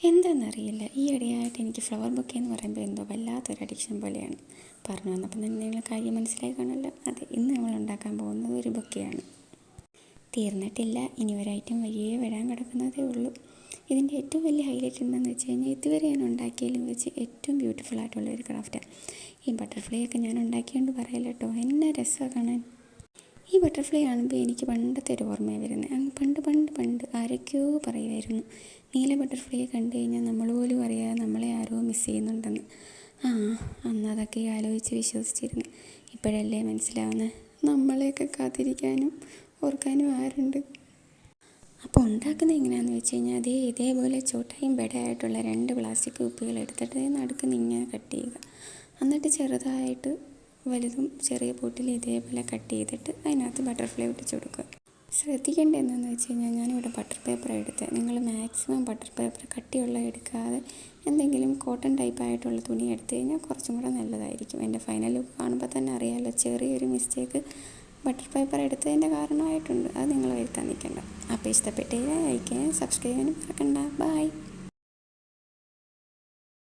എന്താണെന്നറിയില്ല, ഈ ഇടയായിട്ട് എനിക്ക് ഫ്ലവർ ബൊക്കെ എന്ന് പറയുമ്പോൾ എന്തോ വല്ലാത്തൊരു അഡിക്ഷൻ പോലെയാണ്. പറഞ്ഞു വന്നപ്പോൾ തന്നെ നിങ്ങൾ കാര്യം മനസ്സിലായി കാണുമല്ലോ. അതെ, ഇന്ന് നമ്മൾ ഉണ്ടാക്കാൻ പോകുന്നത് ഒരു ബൊക്കെയാണ്. തീർന്നിട്ടില്ല, ഇനി ഒരു ഐറ്റം വഴിയേ വരാൻ കിടക്കുന്നതേ ഉള്ളൂ. ഇതിൻ്റെ ഏറ്റവും വലിയ ഹൈലൈറ്റ് എന്താണെന്ന് വെച്ച് കഴിഞ്ഞാൽ ഇതുവരെ ഞാൻ ഉണ്ടാക്കിയതിലും വെച്ച് ഏറ്റവും ബ്യൂട്ടിഫുൾ ആയിട്ടുള്ള ഒരു ക്രാഫ്റ്റാണ്. ഈ ബട്ടർഫ്ലൈ ഒക്കെ ഞാൻ ഉണ്ടാക്കിയോണ്ട് പറയല്ല കേട്ടോ, എന്നാ രസമാണ് കാണാൻ. ഈ ബട്ടർഫ്ലൈ കാണുമ്പോൾ എനിക്ക് പണ്ടത്തെ ഒരു ഓർമ്മയാണ് വരുന്നത്. അങ്ങ് പണ്ട് പണ്ട് പണ്ട് ആരൊക്കെയോ പറയുമായിരുന്നു, നീല ബട്ടർഫ്ലൈയെ കണ്ടു കഴിഞ്ഞാൽ നമ്മൾ പോലും അറിയാതെ നമ്മളെ ആരോ മിസ് ചെയ്യുന്നുണ്ടെന്ന്. ആ, അന്ന് അതൊക്കെ ആലോചിച്ച് വിശ്വസിച്ചിരുന്നു. ഇപ്പോഴല്ലേ മനസ്സിലാവുന്നത്, നമ്മളെയൊക്കെ കാത്തിരിക്കാനും ഓർക്കാനും ആരുണ്ട്. അപ്പോൾ ഉണ്ടാക്കുന്നത് എങ്ങനെയാണെന്ന് വെച്ച് കഴിഞ്ഞാൽ ഇതേപോലെ ചോട്ടയും ബെഡായിട്ടുള്ള 2 പ്ലാസ്റ്റിക് കുപ്പികൾ എടുത്തിട്ട് നടുക്കുന്ന് ഇങ്ങനെ കട്ട് ചെയ്യുക. എന്നിട്ട് ചെറുതായിട്ട് വലുതും ചെറിയ പൊട്ടിൽ ഇതേപോലെ കട്ട് ചെയ്തിട്ട് അതിനകത്ത് ബട്ടർഫ്ലൈ ഒട്ടിച്ച് കൊടുക്കുക. ശ്രദ്ധിക്കേണ്ടത് എന്താണെന്ന് വെച്ച് കഴിഞ്ഞാൽ ഞാനിവിടെ ബട്ടർ പേപ്പർ എടുത്ത്, നിങ്ങൾ മാക്സിമം ബട്ടർ പേപ്പർ കട്ടിയുള്ള എടുക്കാതെ എന്തെങ്കിലും കോട്ടൺ ടൈപ്പായിട്ടുള്ള തുണി എടുത്തു കഴിഞ്ഞാൽ കുറച്ചും കൂടെ നല്ലതായിരിക്കും. എൻ്റെ ഫൈനൽ ലുക്ക് കാണുമ്പോൾ തന്നെ അറിയാമല്ലോ, ചെറിയൊരു മിസ്റ്റേക്ക് ബട്ടർ പേപ്പർ എടുത്തതിൻ്റെ കാരണമായിട്ടുണ്ട്. അത് നിങ്ങൾ വരുത്താൻ നിൽക്കണ്ട. അപ്പോൾ ഇഷ്ടപ്പെട്ടേ ലൈക്ക് ചെയ്യാൻ സബ്സ്ക്രൈബ് ചെയ്യാനും മറക്കണ്ട. ബൈ.